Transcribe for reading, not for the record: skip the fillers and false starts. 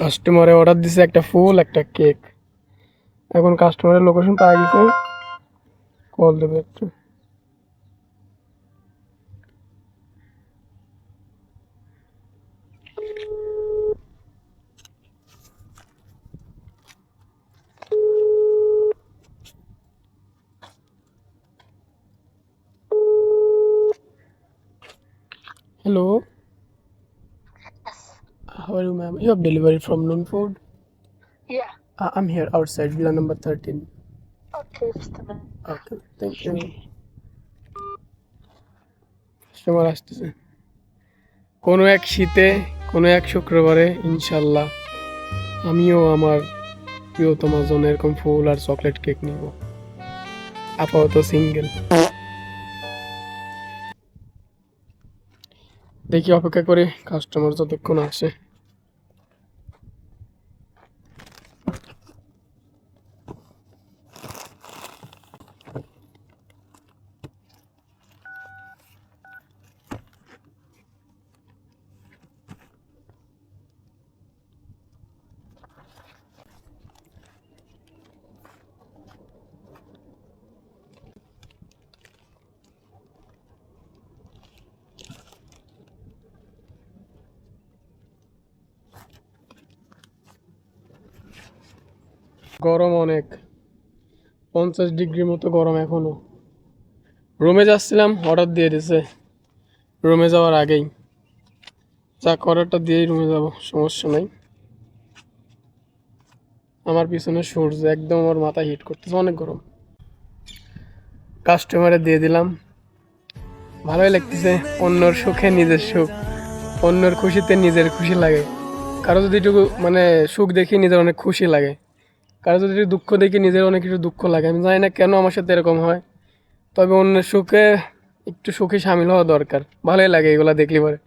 কাস্টমারে অর্ডার দিছে একটা ফুল একটা কেক। এখন কাস্টমারের লোকেশন পাওয়া গেছে, কল দেবে একটু। Hello, how are you, ma'am? You have delivery from Noon Food? Yeah. I'm here outside, villa number 13. Okay, just a minute. Okay, thank you. Customer আসতেছে কোনো এক শীতে, কোনো এক শুক্রবারে ইনশাল্লাহ আমিও আমার প্রিয়তমা জন্য এরকম ফুল আর চকলেট কেক নিব। আপাতত সিঙ্গেল, দেখি অপেক্ষা করে কাস্টমার যতক্ষণ আসে। গরম অনেক, 50 ডিগ্রি মতো গরম এখনো। রুমে যাচ্ছিলাম, অর্ডার দিয়ে দিছে রুমে যাওয়ার আগেই। যাক, অর্ডারটা দিয়েই রুমে যাব, সমস্যা নাই। আমার পিছনে সূর্য একদম আমার মাথা হিট করতেছে, অনেক গরম। কাস্টমারে দিয়ে দিলাম, ভালোই লাগতেছে। অন্যর সুখে নিজের সুখ, অন্যর খুশিতে নিজের খুশি লাগে। কারো যদি একটু মানে সুখ দেখি নিজের অনেক খুশি লাগে, কারো যদি একটু দুঃখ দেখি নিজের অনেক কিছু দুঃখ লাগে। আমি জানি না কেন আমার সাথে এরকম হয়, তবে অন্যের সুখে একটু সুখে সামিল হওয়া দরকার। ভালোই লাগে এগুলা দেখলে পরে।